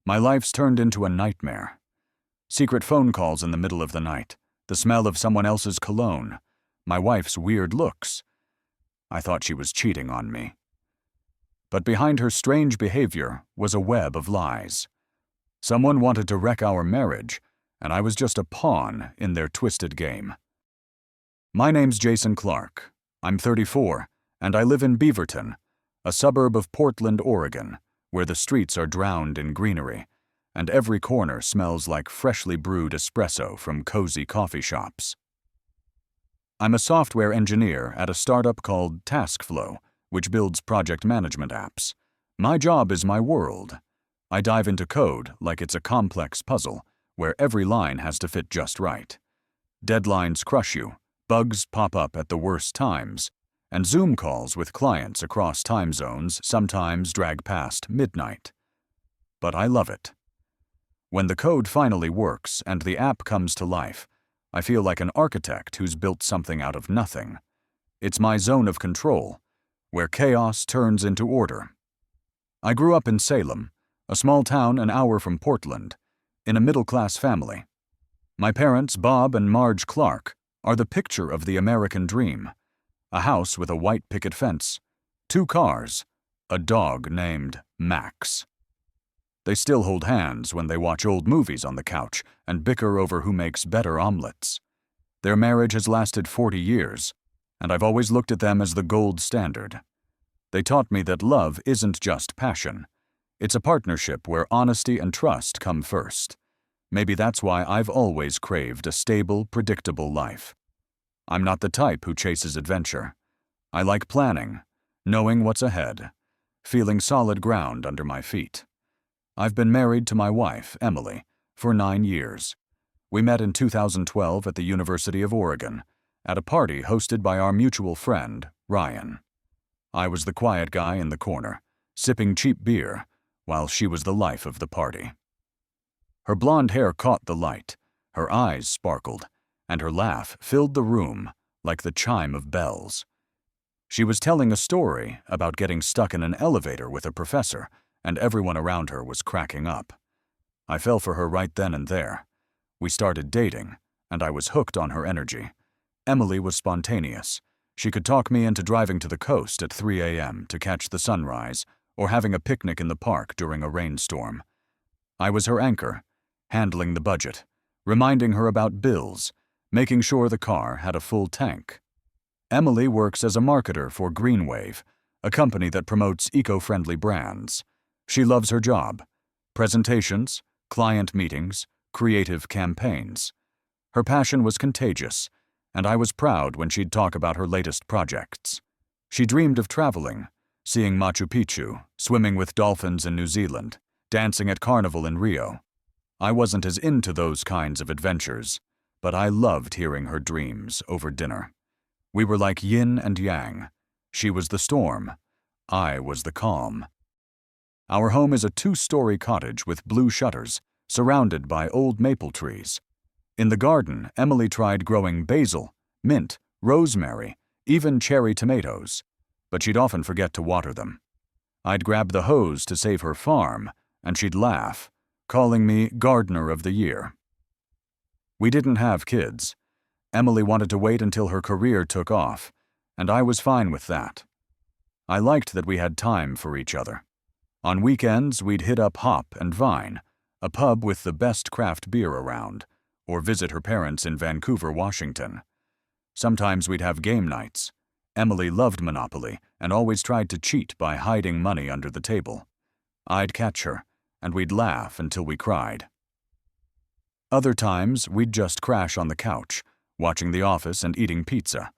My life's turned into a nightmare. Secret phone calls in the middle of the night, the smell of someone else's cologne, my wife's weird looks. I thought she was cheating on me. But behind her strange behavior was a web of lies. Someone wanted to wreck our marriage, and I was just a pawn in their twisted game. My name's Jason Clark. I'm 34, and I live in Beaverton, a suburb of Portland, Oregon, where the streets are drowned in greenery, and every corner smells like freshly brewed espresso from cozy coffee shops. I'm a software engineer at a startup called TaskFlow, which builds project management apps. My job is my world. I dive into code like it's a complex puzzle, where every line has to fit just right. Deadlines crush you, bugs pop up at the worst times, and Zoom calls with clients across time zones sometimes drag past midnight. But I love it. When the code finally works and the app comes to life, I feel like an architect who's built something out of nothing. It's my zone of control, where chaos turns into order. I grew up in Salem, a small town an hour from Portland, in a middle-class family. My parents, Bob and Marge Clark, are the picture of the American dream. A house with a white picket fence, 2 cars, a dog named Max. They still hold hands when they watch old movies on the couch and bicker over who makes better omelets. Their marriage has lasted 40 years, and I've always looked at them as the gold standard. They taught me that love isn't just passion. It's a partnership where honesty and trust come first. Maybe that's why I've always craved a stable, predictable life. I'm not the type who chases adventure. I like planning, knowing what's ahead, feeling solid ground under my feet. I've been married to my wife, Emily, for 9 years. We met in 2012 at the University of Oregon, at a party hosted by our mutual friend, Ryan. I was the quiet guy in the corner, sipping cheap beer, while she was the life of the party. Her blonde hair caught the light, her eyes sparkled, and her laugh filled the room like the chime of bells. She was telling a story about getting stuck in an elevator with a professor, and everyone around her was cracking up. I fell for her right then and there. We started dating, and I was hooked on her energy. Emily was spontaneous. She could talk me into driving to the coast at 3 a.m. to catch the sunrise, or having a picnic in the park during a rainstorm. I was her anchor, handling the budget, reminding her about bills, making sure the car had a full tank. Emily works as a marketer for Greenwave, a company that promotes eco-friendly brands. She loves her job: presentations, client meetings, creative campaigns. Her passion was contagious, and I was proud when she'd talk about her latest projects. She dreamed of traveling, seeing Machu Picchu, swimming with dolphins in New Zealand, dancing at Carnival in Rio. I wasn't as into those kinds of adventures, but I loved hearing her dreams over dinner. We were like yin and yang. She was the storm. I was the calm. Our home is a 2-story cottage with blue shutters, surrounded by old maple trees. In the garden, Emily tried growing basil, mint, rosemary, even cherry tomatoes, but she'd often forget to water them. I'd grab the hose to save her farm, and she'd laugh, calling me Gardener of the Year. We didn't have kids. Emily wanted to wait until her career took off, and I was fine with that. I liked that we had time for each other. On weekends, we'd hit up Hop and Vine, a pub with the best craft beer around, or visit her parents in Vancouver, Washington. Sometimes we'd have game nights. Emily loved Monopoly and always tried to cheat by hiding money under the table. I'd catch her, and we'd laugh until we cried. Other times, we'd just crash on the couch, watching The Office and eating pizza.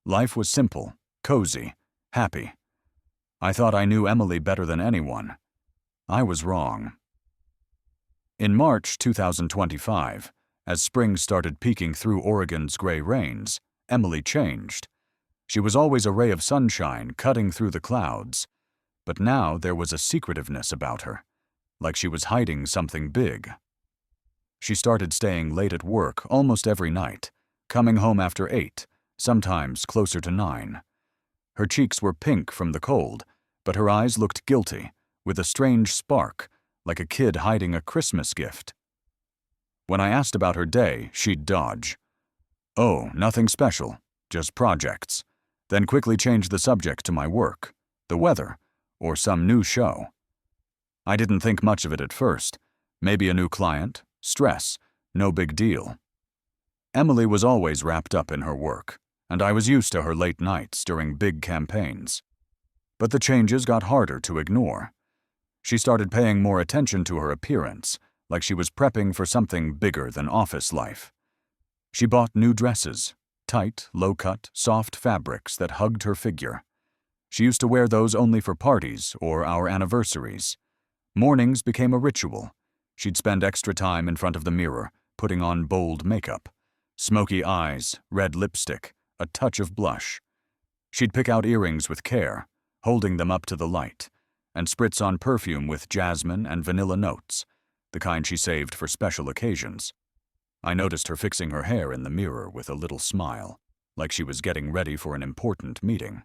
Life was simple, cozy, happy. I thought I knew Emily better than anyone. I was wrong. In March 2025, as spring started peeking through Oregon's gray rains, Emily changed. She was always a ray of sunshine cutting through the clouds, but now there was a secretiveness about her, like she was hiding something big. She started staying late at work almost every night, coming home after 8, sometimes closer to 9. Her cheeks were pink from the cold, but her eyes looked guilty, with a strange spark, like a kid hiding a Christmas gift. When I asked about her day, she'd dodge. "Oh, nothing special, just projects," then quickly change the subject to my work, the weather, or some new show. I didn't think much of it at first. Maybe a new client, stress, no big deal. Emily was always wrapped up in her work, and I was used to her late nights during big campaigns. But the changes got harder to ignore. She started paying more attention to her appearance, like she was prepping for something bigger than office life. She bought new dresses, tight, low-cut, soft fabrics that hugged her figure. She used to wear those only for parties or our anniversaries. Mornings became a ritual. She'd spend extra time in front of the mirror, putting on bold makeup. Smoky eyes, red lipstick, a touch of blush. She'd pick out earrings with care, holding them up to the light, and spritz on perfume with jasmine and vanilla notes, the kind she saved for special occasions. I noticed her fixing her hair in the mirror with a little smile, like she was getting ready for an important meeting.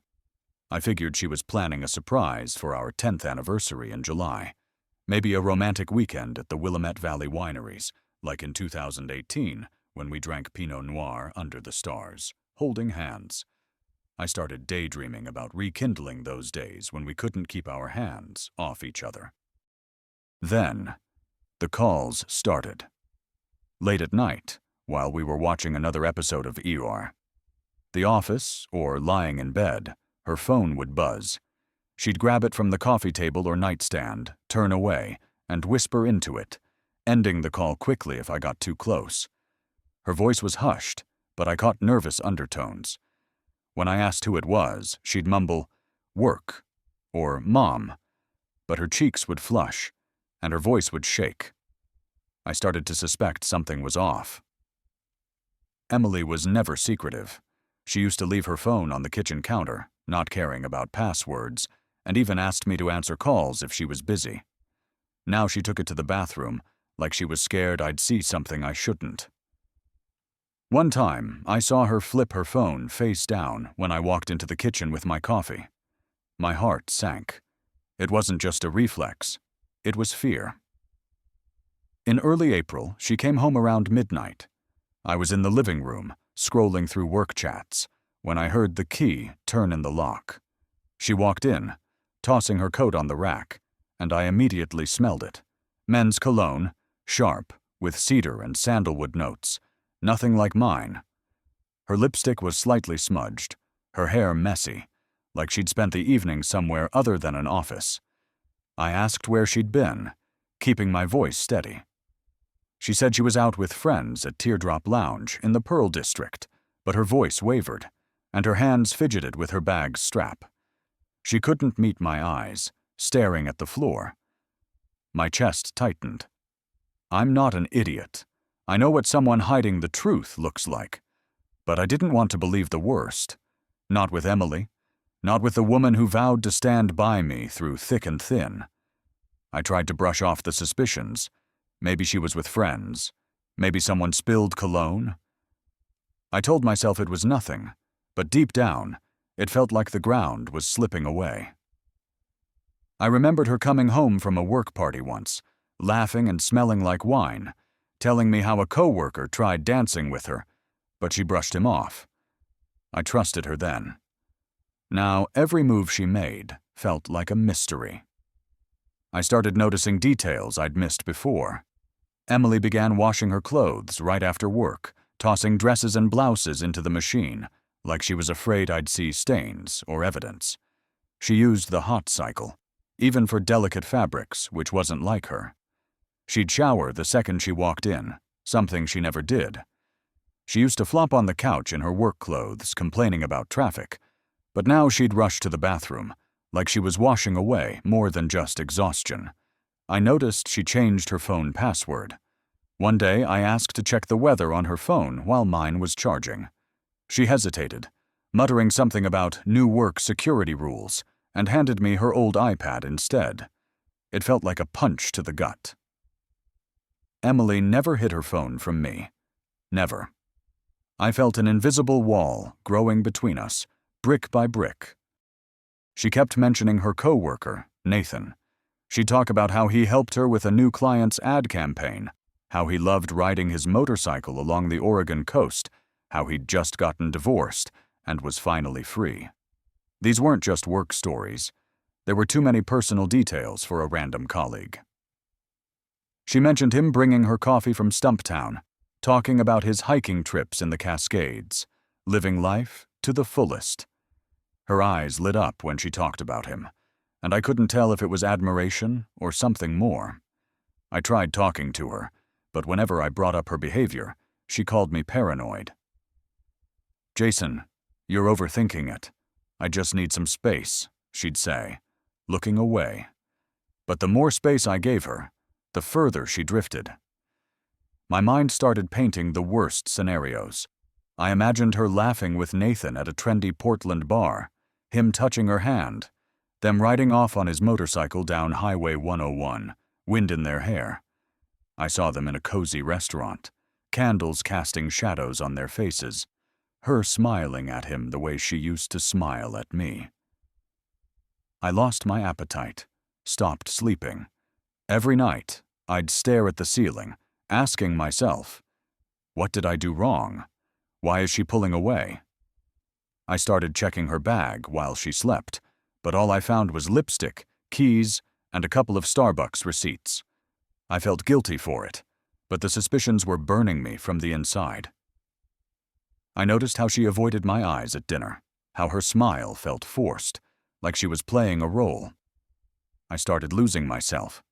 I figured she was planning a surprise for our 10th anniversary in July. Maybe a romantic weekend at the Willamette Valley wineries, like in 2018, when we drank Pinot Noir under the stars, holding hands. I started daydreaming about rekindling those days when we couldn't keep our hands off each other. Then, the calls started. Late at night, while we were watching another episode of ER. The office, or lying in bed, her phone would buzz. She'd grab it from the coffee table or nightstand, turn away, and whisper into it, ending the call quickly if I got too close. Her voice was hushed, but I caught nervous undertones. When I asked who it was, she'd mumble, "Work," or "Mom," but her cheeks would flush, and her voice would shake. I started to suspect something was off. Emily was never secretive. She used to leave her phone on the kitchen counter, not caring about passwords, and even asked me to answer calls if she was busy. Now she took it to the bathroom, like she was scared I'd see something I shouldn't. One time, I saw her flip her phone face down when I walked into the kitchen with my coffee. My heart sank. It wasn't just a reflex. It was fear. In early April, she came home around midnight. I was in the living room, scrolling through work chats, when I heard the key turn in the lock. She walked in, tossing her coat on the rack, and I immediately smelled it. Men's cologne, sharp, with cedar and sandalwood notes. Nothing like mine. Her lipstick was slightly smudged, her hair messy, like she'd spent the evening somewhere other than an office. I asked where she'd been, keeping my voice steady. She said she was out with friends at Teardrop Lounge in the Pearl District, but her voice wavered, and her hands fidgeted with her bag's strap. She couldn't meet my eyes, staring at the floor. My chest tightened. I'm not an idiot. I know what someone hiding the truth looks like. But I didn't want to believe the worst. Not with Emily. Not with the woman who vowed to stand by me through thick and thin. I tried to brush off the suspicions. Maybe she was with friends. Maybe someone spilled cologne. I told myself it was nothing, but deep down, it felt like the ground was slipping away. I remembered her coming home from a work party once, laughing and smelling like wine, telling me how a coworker tried dancing with her, but she brushed him off. I trusted her then. Now, every move she made felt like a mystery. I started noticing details I'd missed before. Emily began washing her clothes right after work, tossing dresses and blouses into the machine, like she was afraid I'd see stains or evidence. She used the hot cycle, even for delicate fabrics, which wasn't like her. She'd shower the second she walked in, something she never did. She used to flop on the couch in her work clothes, complaining about traffic, but now she'd rush to the bathroom, like she was washing away more than just exhaustion. I noticed she changed her phone password. One day, I asked to check the weather on her phone while mine was charging. She hesitated, muttering something about new work security rules, and handed me her old iPad instead. It felt like a punch to the gut. Emily never hid her phone from me. Never. I felt an invisible wall growing between us, brick by brick. She kept mentioning her coworker, Nathan. She'd talk about how he helped her with a new client's ad campaign, how he loved riding his motorcycle along the Oregon coast, how he'd just gotten divorced and was finally free. These weren't just work stories. There were too many personal details for a random colleague. She mentioned him bringing her coffee from Stumptown, talking about his hiking trips in the Cascades, living life to the fullest. Her eyes lit up when she talked about him, and I couldn't tell if it was admiration or something more. I tried talking to her, but whenever I brought up her behavior, she called me paranoid. "Jason, you're overthinking it. I just need some space," she'd say, looking away. But the more space I gave her, the further she drifted. My mind started painting the worst scenarios. I imagined her laughing with Nathan at a trendy Portland bar, him touching her hand, them riding off on his motorcycle down Highway 101, wind in their hair. I saw them in a cozy restaurant, candles casting shadows on their faces, her smiling at him the way she used to smile at me. I lost my appetite, stopped sleeping. Every night, I'd stare at the ceiling, asking myself, what did I do wrong? Why is she pulling away? I started checking her bag while she slept, but all I found was lipstick, keys, and a couple of Starbucks receipts. I felt guilty for it, but the suspicions were burning me from the inside. I noticed how she avoided my eyes at dinner, how her smile felt forced, like she was playing a role. I started losing myself.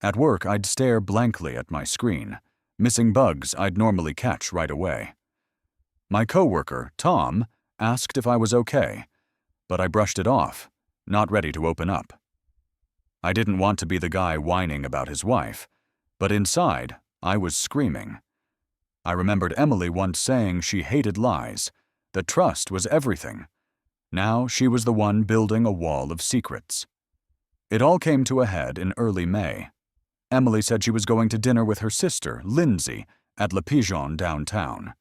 At work, I'd stare blankly at my screen, missing bugs I'd normally catch right away. My coworker, Tom, asked if I was okay, but I brushed it off, not ready to open up. I didn't want to be the guy whining about his wife, but inside, I was screaming. I remembered Emily once saying she hated lies, that trust was everything. Now she was the one building a wall of secrets. It all came to a head in early May. Emily said she was going to dinner with her sister, Lindsay, at Le Pigeon downtown.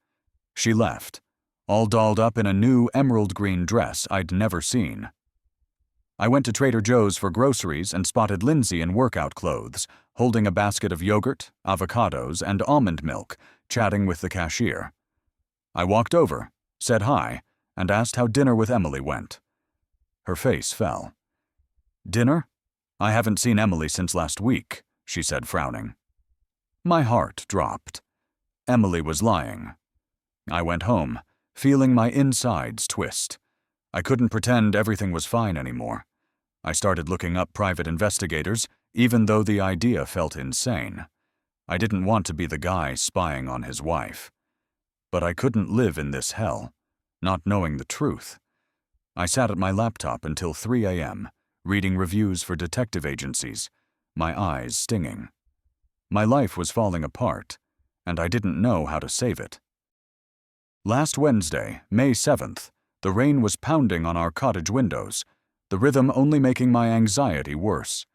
She left, all dolled up in a new emerald green dress I'd never seen. I went to Trader Joe's for groceries and spotted Lindsay in workout clothes, holding a basket of yogurt, avocados, and almond milk, chatting with the cashier. I walked over, said hi, and asked how dinner with Emily went. Her face fell. "Dinner? I haven't seen Emily since last week," she said, frowning. My heart dropped. Emily was lying. I went home, feeling my insides twist. I couldn't pretend everything was fine anymore. I started looking up private investigators, even though the idea felt insane. I didn't want to be the guy spying on his wife. But I couldn't live in this hell, not knowing the truth. I sat at my laptop until 3 a.m., reading reviews for detective agencies, my eyes stinging. My life was falling apart, and I didn't know how to save it. Last Wednesday, May 7th, the rain was pounding on our cottage windows, the rhythm only making my anxiety worse.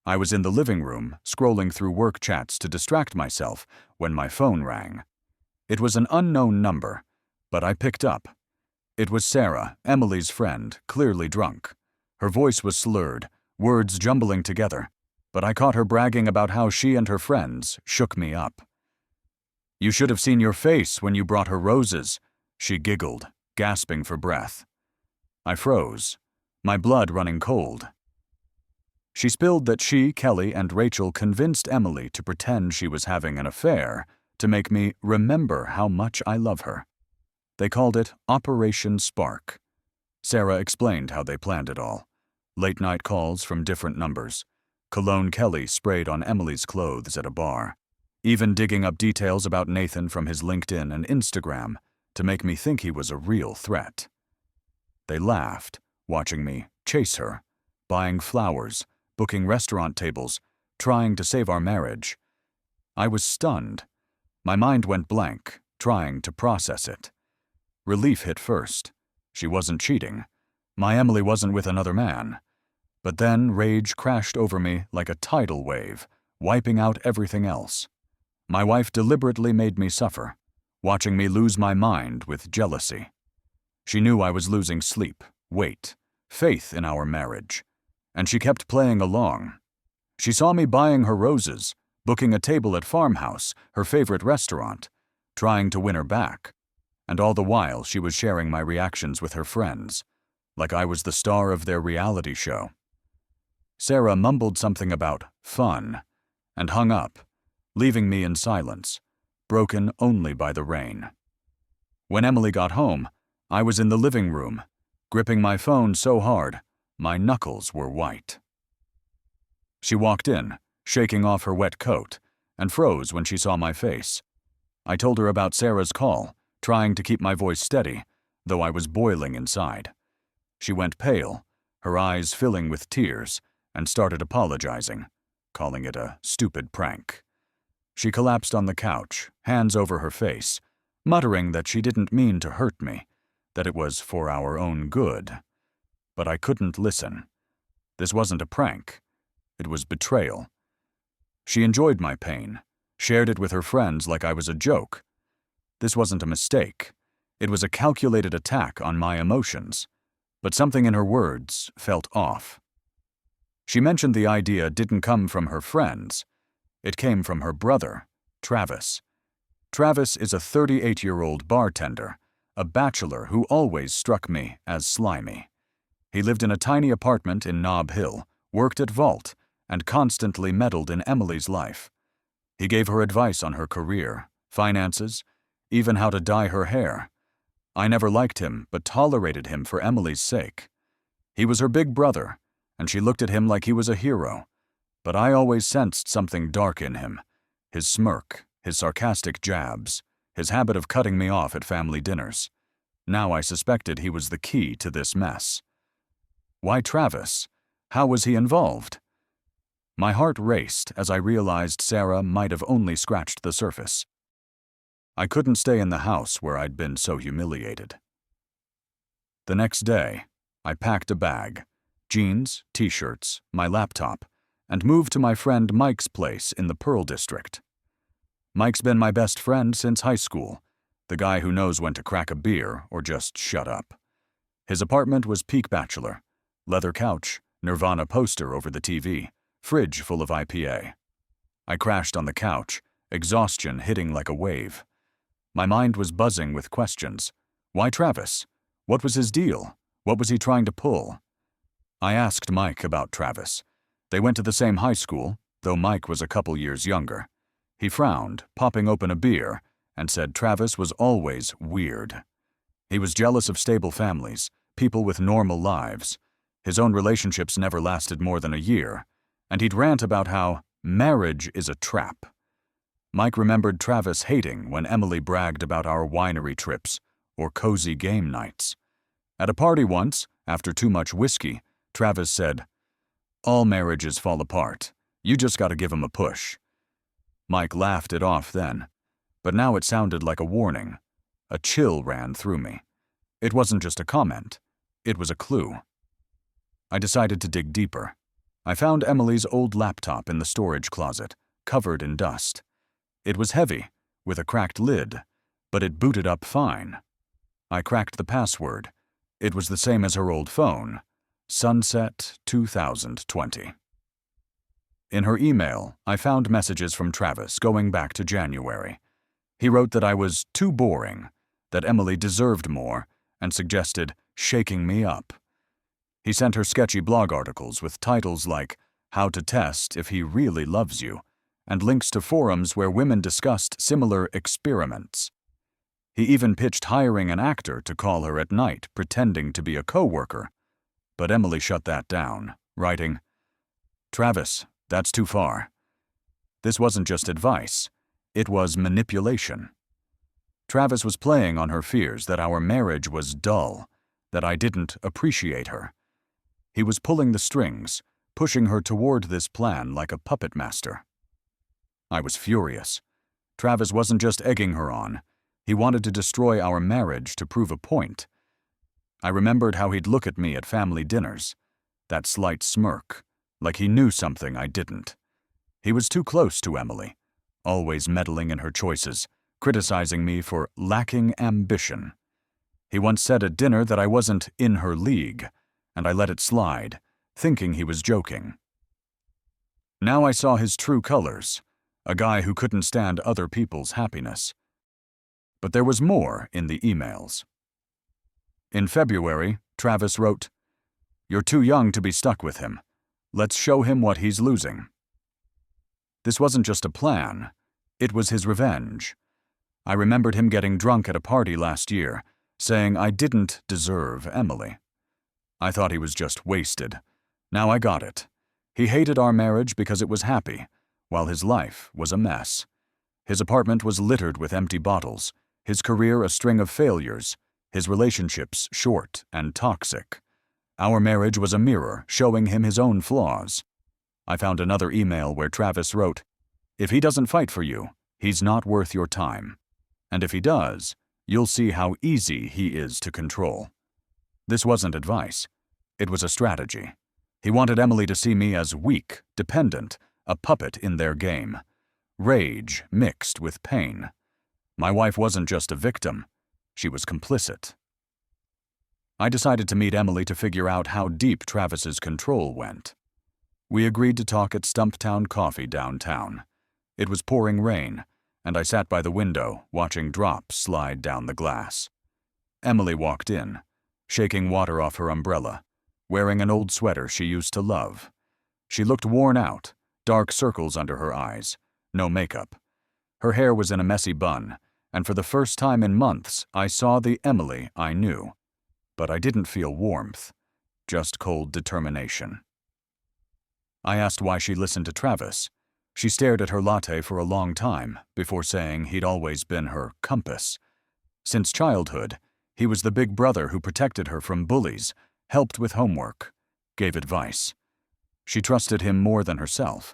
I was in the living room, scrolling through work chats to distract myself, when my phone rang. It was an unknown number, but I picked up. It was Sarah, Emily's friend, clearly drunk. Her voice was slurred, words jumbling together, but I caught her bragging about how she and her friends shook me up. "You should have seen your face when you brought her roses," she giggled, gasping for breath. I froze, my blood running cold. She spilled that she, Kelly, and Rachel convinced Emily to pretend she was having an affair to make me remember how much I love her. They called it Operation Spark. Sarah explained how they planned it all. Late-night calls from different numbers. Cologne Kelly sprayed on Emily's clothes at a bar. Even digging up details about Nathan from his LinkedIn and Instagram to make me think he was a real threat. They laughed, watching me chase her, buying flowers, booking restaurant tables, trying to save our marriage. I was stunned. My mind went blank, trying to process it. Relief hit first. She wasn't cheating. My Emily wasn't with another man. But then rage crashed over me like a tidal wave, wiping out everything else. My wife deliberately made me suffer, watching me lose my mind with jealousy. She knew I was losing sleep, weight, faith in our marriage, and she kept playing along. She saw me buying her roses, booking a table at Farmhouse, her favorite restaurant, trying to win her back, and all the while she was sharing my reactions with her friends, like I was the star of their reality show. Sarah mumbled something about fun and hung up, leaving me in silence, broken only by the rain. When Emily got home, I was in the living room, gripping my phone so hard, my knuckles were white. She walked in, shaking off her wet coat, and froze when she saw my face. I told her about Sarah's call, trying to keep my voice steady, though I was boiling inside. She went pale, her eyes filling with tears, and started apologizing, calling it a stupid prank. She collapsed on the couch, hands over her face, muttering that she didn't mean to hurt me, that it was for our own good. But I couldn't listen. This wasn't a prank. It was betrayal. She enjoyed my pain, shared it with her friends like I was a joke. This wasn't a mistake. It was a calculated attack on my emotions. But something in her words felt off. She mentioned the idea didn't come from her friends. It came from her brother, Travis. Travis is a 38-year-old bartender, a bachelor who always struck me as slimy. He lived in a tiny apartment in Nob Hill, worked at Vault, and constantly meddled in Emily's life. He gave her advice on her career, finances, even how to dye her hair. I never liked him, but tolerated him for Emily's sake. He was her big brother, and she looked at him like he was a hero. But I always sensed something dark in him. His smirk, his sarcastic jabs, his habit of cutting me off at family dinners. Now I suspected he was the key to this mess. Why Travis? How was he involved? My heart raced as I realized Sarah might have only scratched the surface. I couldn't stay in the house where I'd been so humiliated. The next day, I packed a bag, jeans, t-shirts, my laptop, and moved to my friend Mike's place in the Pearl District. Mike's been my best friend since high school, the guy who knows when to crack a beer or just shut up. His apartment was peak bachelor, leather couch, Nirvana poster over the TV, fridge full of IPA. I crashed on the couch, exhaustion hitting like a wave. My mind was buzzing with questions. Why Travis? What was his deal? What was he trying to pull? I asked Mike about Travis. They went to the same high school, though Mike was a couple years younger. He frowned, popping open a beer, and said Travis was always weird. He was jealous of stable families, people with normal lives. His own relationships never lasted more than a year, and he'd rant about how marriage is a trap. Mike remembered Travis hating when Emily bragged about our winery trips or cozy game nights. At a party once, after too much whiskey, Travis said, "All marriages fall apart. You just gotta give 'em a push." Mike laughed it off then, but now it sounded like a warning. A chill ran through me. It wasn't just a comment. It was a clue. I decided to dig deeper. I found Emily's old laptop in the storage closet, covered in dust. It was heavy, with a cracked lid, but it booted up fine. I cracked the password. It was the same as her old phone, Sunset 2020. In her email, I found messages from Travis going back to January. He wrote that I was too boring, that Emily deserved more, and suggested shaking me up. He sent her sketchy blog articles with titles like How to Test If He Really Loves You, and links to forums where women discussed similar experiments. He even pitched hiring an actor to call her at night pretending to be a coworker. But Emily shut that down, writing, "Travis, that's too far." This wasn't just advice, it was manipulation. Travis was playing on her fears that our marriage was dull, that I didn't appreciate her. He was pulling the strings, pushing her toward this plan like a puppet master. I was furious. Travis wasn't just egging her on. He wanted to destroy our marriage to prove a point. I remembered how he'd look at me at family dinners, that slight smirk, like he knew something I didn't. He was too close to Emily, always meddling in her choices, criticizing me for lacking ambition. He once said at dinner that I wasn't in her league, and I let it slide, thinking he was joking. Now I saw his true colors, a guy who couldn't stand other people's happiness. But there was more in the emails. In February, Travis wrote, "You're too young to be stuck with him. Let's show him what he's losing." This wasn't just a plan, it was his revenge. I remembered him getting drunk at a party last year, saying I didn't deserve Emily. I thought he was just wasted. Now I got it. He hated our marriage because it was happy, while his life was a mess. His apartment was littered with empty bottles, his career a string of failures, his relationships short and toxic. Our marriage was a mirror showing him his own flaws. I found another email where Travis wrote, "If he doesn't fight for you, he's not worth your time. And if he does, you'll see how easy he is to control." This wasn't advice. It was a strategy. He wanted Emily to see me as weak, dependent, a puppet in their game. Rage mixed with pain. My wife wasn't just a victim. She was complicit. I decided to meet Emily to figure out how deep Travis's control went. We agreed to talk at Stumptown Coffee downtown. It was pouring rain, and I sat by the window, watching drops slide down the glass. Emily walked in, shaking water off her umbrella, wearing an old sweater she used to love. She looked worn out, dark circles under her eyes, no makeup. Her hair was in a messy bun, and for the first time in months, I saw the Emily I knew. But I didn't feel warmth, just cold determination. I asked why she listened to Travis. She stared at her latte for a long time before saying he'd always been her compass. Since childhood, he was the big brother who protected her from bullies, helped with homework, gave advice. She trusted him more than herself,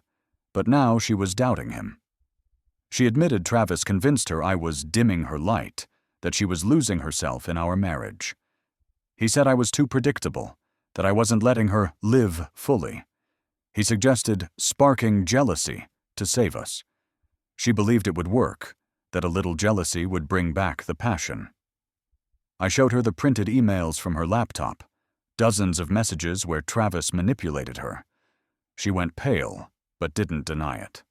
but now she was doubting him. She admitted Travis convinced her I was dimming her light, that she was losing herself in our marriage. He said I was too predictable, that I wasn't letting her live fully. He suggested sparking jealousy to save us. She believed it would work, that a little jealousy would bring back the passion. I showed her the printed emails from her laptop, dozens of messages where Travis manipulated her. She went pale, but didn't deny it.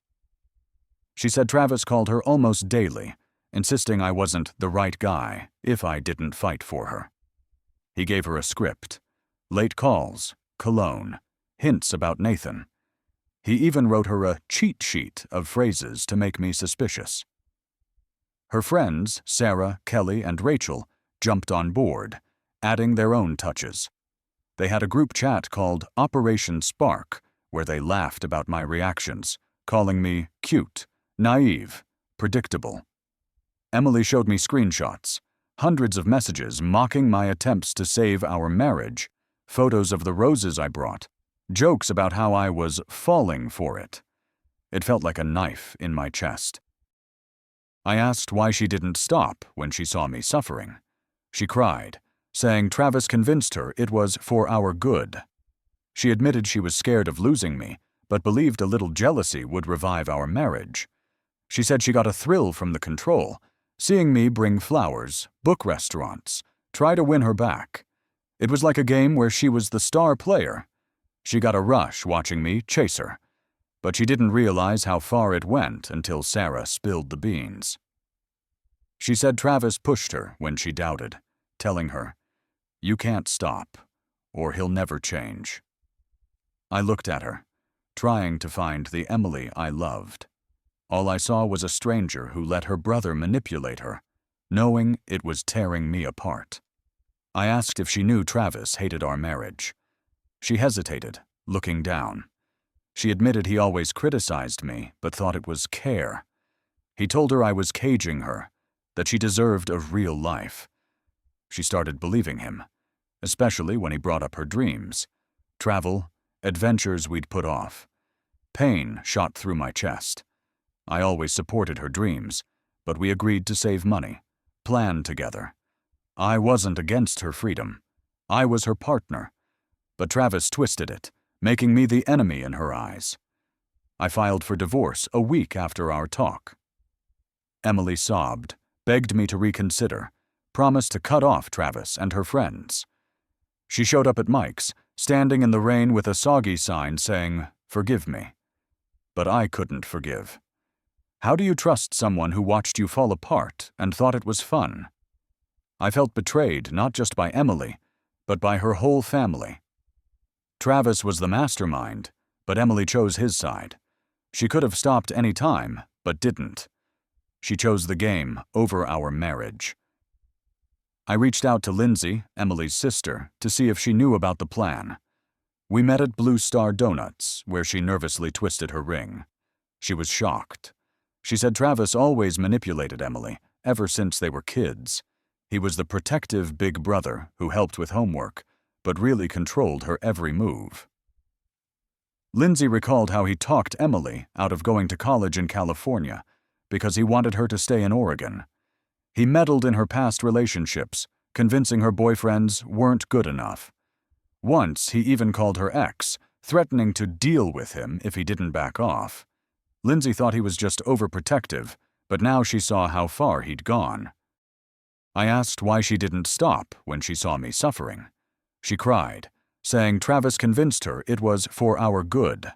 She said Travis called her almost daily, insisting I wasn't the right guy if I didn't fight for her. He gave her a script, late calls, cologne, hints about Nathan. He even wrote her a cheat sheet of phrases to make me suspicious. Her friends, Sarah, Kelly, and Rachel, jumped on board, adding their own touches. They had a group chat called Operation Spark, where they laughed about my reactions, calling me cute, naive, predictable. Emily showed me screenshots, hundreds of messages mocking my attempts to save our marriage, photos of the roses I brought, jokes about how I was falling for it. It felt like a knife in my chest. I asked why she didn't stop when she saw me suffering. She cried, saying Travis convinced her it was for our good. She admitted she was scared of losing me, but believed a little jealousy would revive our marriage. She said she got a thrill from the control, seeing me bring flowers, book restaurants, try to win her back. It was like a game where she was the star player. She got a rush watching me chase her, but she didn't realize how far it went until Sarah spilled the beans. She said Travis pushed her when she doubted, telling her, "You can't stop, or he'll never change." I looked at her, trying to find the Emily I loved. All I saw was a stranger who let her brother manipulate her, knowing it was tearing me apart. I asked if she knew Travis hated our marriage. She hesitated, looking down. She admitted he always criticized me, but thought it was care. He told her I was caging her, that she deserved a real life. She started believing him, especially when he brought up her dreams, travel, adventures we'd put off. Pain shot through my chest. I always supported her dreams, but we agreed to save money, plan together. I wasn't against her freedom. I was her partner. But Travis twisted it, making me the enemy in her eyes. I filed for divorce a week after our talk. Emily sobbed, begged me to reconsider, promised to cut off Travis and her friends. She showed up at Mike's, standing in the rain with a soggy sign saying, "Forgive me." But I couldn't forgive. How do you trust someone who watched you fall apart and thought it was fun? I felt betrayed not just by Emily, but by her whole family. Travis was the mastermind, but Emily chose his side. She could have stopped any time, but didn't. She chose the game over our marriage. I reached out to Lindsay, Emily's sister, to see if she knew about the plan. We met at Blue Star Donuts, where she nervously twisted her ring. She was shocked. She said Travis always manipulated Emily, ever since they were kids. He was the protective big brother who helped with homework, but really controlled her every move. Lindsay recalled how he talked Emily out of going to college in California because he wanted her to stay in Oregon. He meddled in her past relationships, convincing her boyfriends weren't good enough. Once, he even called her ex, threatening to deal with him if he didn't back off. Lindsay thought he was just overprotective, but now she saw how far he'd gone. I asked why she didn't stop when she saw me suffering. She cried, saying Travis convinced her it was for our good.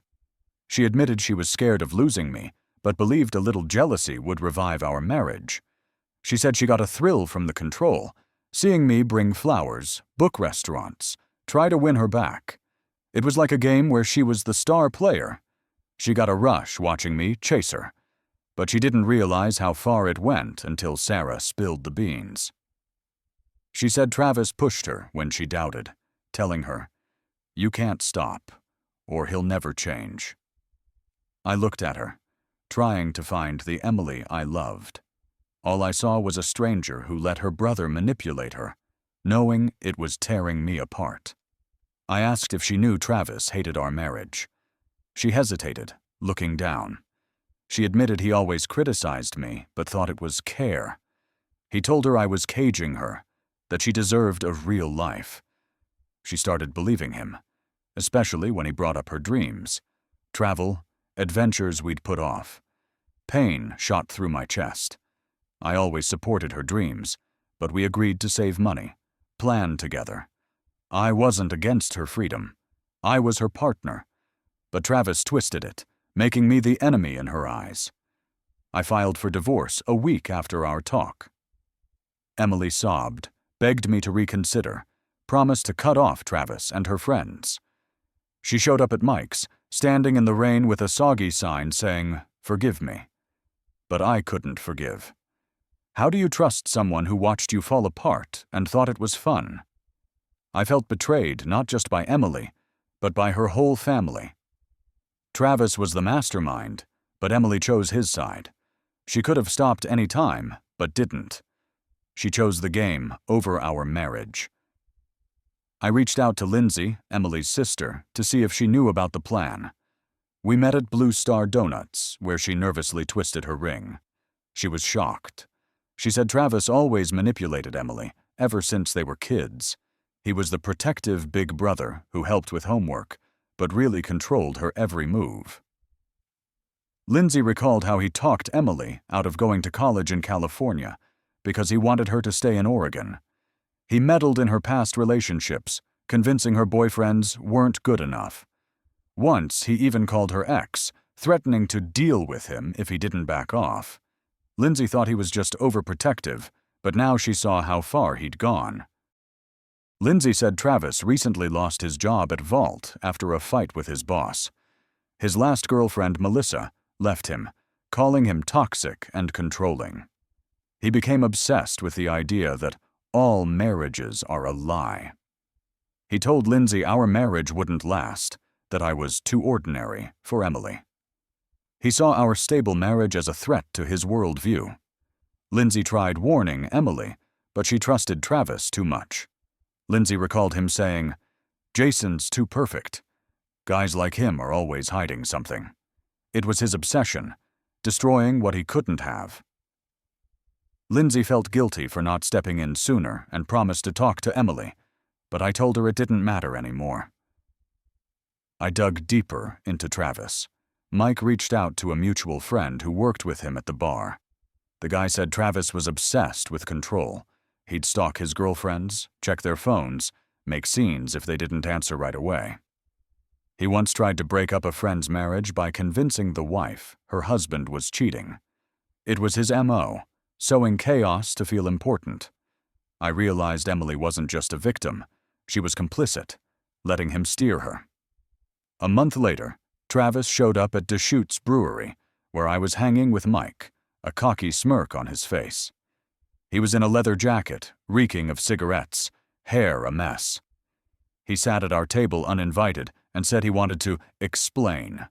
She admitted she was scared of losing me, but believed a little jealousy would revive our marriage. She said she got a thrill from the control, seeing me bring flowers, book restaurants, try to win her back. It was like a game where she was the star player. She got a rush watching me chase her, but she didn't realize how far it went until Sarah spilled the beans. She said Travis pushed her when she doubted, telling her, "You can't stop, or he'll never change." I looked at her, trying to find the Emily I loved. All I saw was a stranger who let her brother manipulate her, knowing it was tearing me apart. I asked if she knew Travis hated our marriage. She hesitated, looking down. She admitted he always criticized me, but thought it was care. He told her I was caging her, that she deserved a real life. She started believing him, especially when he brought up her dreams. Travel, adventures we'd put off. Pain shot through my chest. I always supported her dreams, but we agreed to save money, plan together. I wasn't against her freedom. I was her partner. But Travis twisted it, making me the enemy in her eyes. I filed for divorce a week after our talk. Emily sobbed, begged me to reconsider, promised to cut off Travis and her friends. She showed up at Mike's, standing in the rain with a soggy sign saying, "Forgive me." But I couldn't forgive. How do you trust someone who watched you fall apart and thought it was fun? I felt betrayed not just by Emily, but by her whole family. Travis was the mastermind, but Emily chose his side. She could have stopped any time, but didn't. She chose the game over our marriage. I reached out to Lindsay, Emily's sister, to see if she knew about the plan. We met at Blue Star Donuts, where she nervously twisted her ring. She was shocked. She said Travis always manipulated Emily, ever since they were kids. He was the protective big brother who helped with homework, but really controlled her every move. Lindsay recalled how he talked Emily out of going to college in California because he wanted her to stay in Oregon. He meddled in her past relationships, convincing her boyfriends weren't good enough. Once, he even called her ex, threatening to deal with him if he didn't back off. Lindsay thought he was just overprotective, but now she saw how far he'd gone. Lindsay said Travis recently lost his job at Vault after a fight with his boss. His last girlfriend, Melissa, left him, calling him toxic and controlling. He became obsessed with the idea that all marriages are a lie. He told Lindsay our marriage wouldn't last, that I was too ordinary for Emily. He saw our stable marriage as a threat to his worldview. Lindsay tried warning Emily, but she trusted Travis too much. Lindsay recalled him saying, "Jason's too perfect. Guys like him are always hiding something." It was his obsession, destroying what he couldn't have. Lindsay felt guilty for not stepping in sooner and promised to talk to Emily, but I told her it didn't matter anymore. I dug deeper into Travis. Mike reached out to a mutual friend who worked with him at the bar. The guy said Travis was obsessed with control. He'd stalk his girlfriends, check their phones, make scenes if they didn't answer right away. He once tried to break up a friend's marriage by convincing the wife her husband was cheating. It was his MO, sowing chaos to feel important. I realized Emily wasn't just a victim, she was complicit, letting him steer her. A month later, Travis showed up at Deschutes Brewery, where I was hanging with Mike, a cocky smirk on his face. He was in a leather jacket, reeking of cigarettes, hair a mess. He sat at our table uninvited and said he wanted to explain.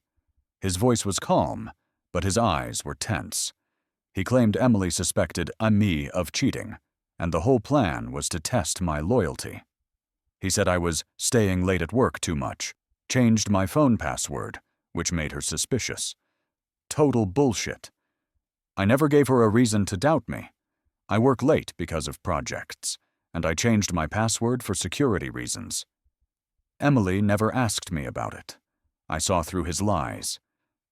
His voice was calm, but his eyes were tense. He claimed Emily suspected me of cheating, and the whole plan was to test my loyalty. He said I was staying late at work too much, changed my phone password, which made her suspicious. Total bullshit. I never gave her a reason to doubt me. I work late because of projects, and I changed my password for security reasons. Emily never asked me about it. I saw through his lies.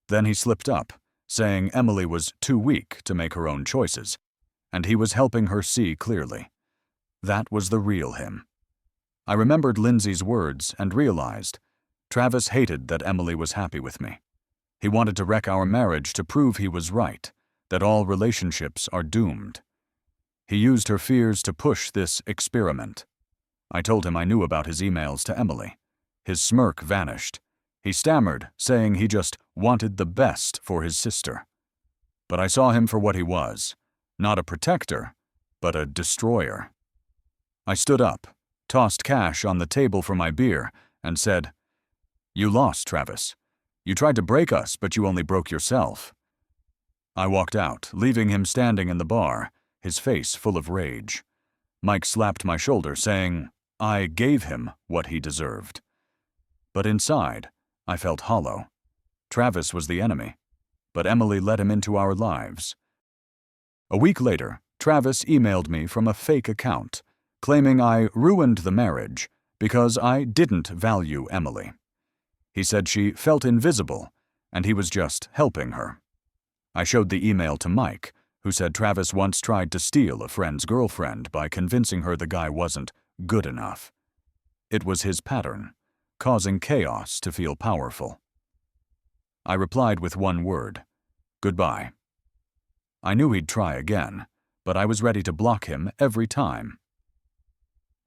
Then he slipped up, saying Emily was too weak to make her own choices, and he was helping her see clearly. That was the real him. I remembered Lindsay's words and realized Travis hated that Emily was happy with me. He wanted to wreck our marriage to prove he was right, that all relationships are doomed. He used her fears to push this experiment. I told him I knew about his emails to Emily. His smirk vanished. He stammered, saying he just wanted the best for his sister. But I saw him for what he was, not a protector, but a destroyer. I stood up, tossed cash on the table for my beer, and said, "You lost, Travis. You tried to break us, but you only broke yourself." I walked out, leaving him standing in the bar, his face full of rage. Mike slapped my shoulder, saying I gave him what he deserved. But inside, I felt hollow. Travis was the enemy, but Emily let him into our lives. A week later, Travis emailed me from a fake account, claiming I ruined the marriage because I didn't value Emily. He said she felt invisible, and he was just helping her. I showed the email to Mike, who said Travis once tried to steal a friend's girlfriend by convincing her the guy wasn't good enough. It was his pattern, causing chaos to feel powerful. I replied with one word: goodbye. I knew he'd try again, but I was ready to block him every time.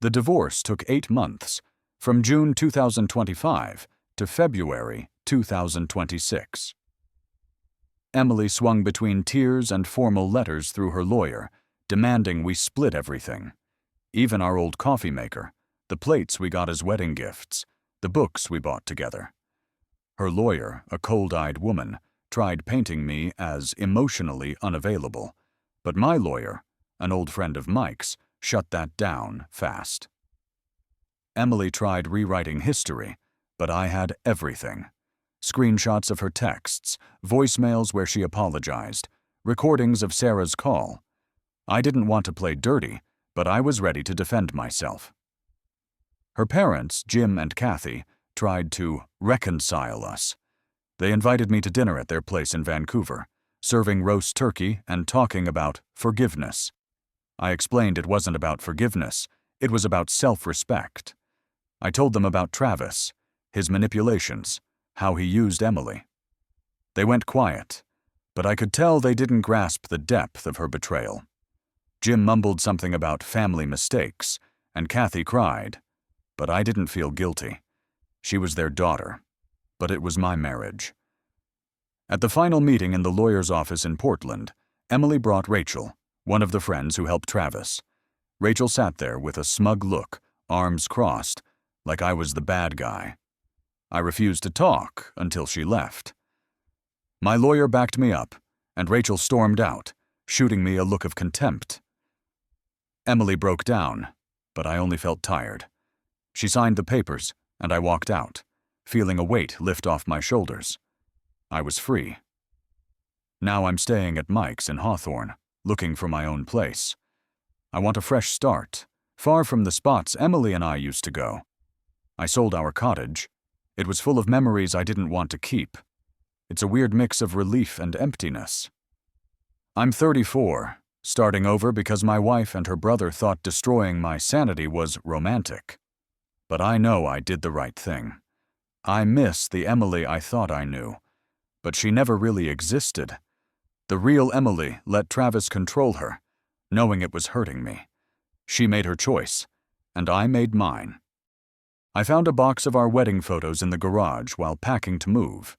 The divorce took 8 months, from June 2025 to February 2026. Emily swung between tears and formal letters through her lawyer, demanding we split everything. Even our old coffee maker, the plates we got as wedding gifts, the books we bought together. Her lawyer, a cold-eyed woman, tried painting me as emotionally unavailable, but my lawyer, an old friend of Mike's, shut that down fast. Emily tried rewriting history, but I had everything. Screenshots of her texts, voicemails where she apologized, recordings of Sarah's call. I didn't want to play dirty, but I was ready to defend myself. Her parents, Jim and Kathy, tried to reconcile us. They invited me to dinner at their place in Vancouver, serving roast turkey and talking about forgiveness. I explained it wasn't about forgiveness, it was about self-respect. I told them about Travis, his manipulations, how he used Emily. They went quiet, but I could tell they didn't grasp the depth of her betrayal. Jim mumbled something about family mistakes, and Kathy cried, but I didn't feel guilty. She was their daughter, but it was my marriage. At the final meeting in the lawyer's office in Portland, Emily brought Rachel, one of the friends who helped Travis. Rachel sat there with a smug look, arms crossed, like I was the bad guy. I refused to talk until she left. My lawyer backed me up, and Rachel stormed out, shooting me a look of contempt. Emily broke down, but I only felt tired. She signed the papers, and I walked out, feeling a weight lift off my shoulders. I was free. Now I'm staying at Mike's in Hawthorne, looking for my own place. I want a fresh start, far from the spots Emily and I used to go. I sold our cottage. It was full of memories I didn't want to keep. It's a weird mix of relief and emptiness. I'm 34, starting over because my wife and her brother thought destroying my sanity was romantic. But I know I did the right thing. I miss the Emily I thought I knew, but she never really existed. The real Emily let Travis control her, knowing it was hurting me. She made her choice, and I made mine. I found a box of our wedding photos in the garage while packing to move.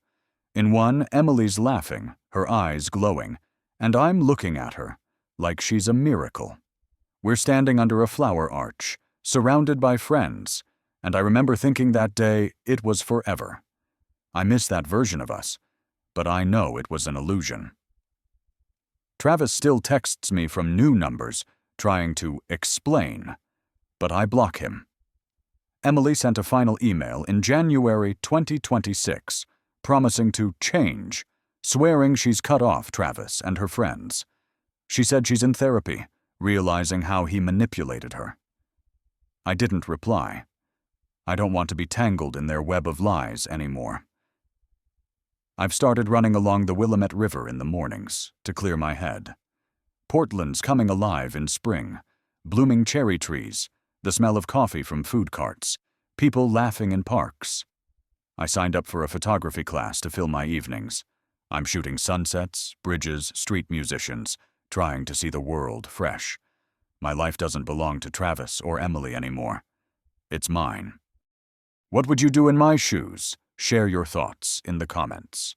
In one, Emily's laughing, her eyes glowing, and I'm looking at her, like she's a miracle. We're standing under a flower arch, surrounded by friends, and I remember thinking that day it was forever. I miss that version of us, but I know it was an illusion. Travis still texts me from new numbers, trying to explain, but I block him. Emily sent a final email in January 2026, promising to change, swearing she's cut off Travis and her friends. She said she's in therapy, realizing how he manipulated her. I didn't reply. I don't want to be tangled in their web of lies anymore. I've started running along the Willamette River in the mornings to clear my head. Portland's coming alive in spring. Blooming cherry trees, the smell of coffee from food carts, people laughing in parks. I signed up for a photography class to fill my evenings. I'm shooting sunsets, bridges, street musicians, trying to see the world fresh. My life doesn't belong to Travis or Emily anymore. It's mine. What would you do in my shoes? Share your thoughts in the comments.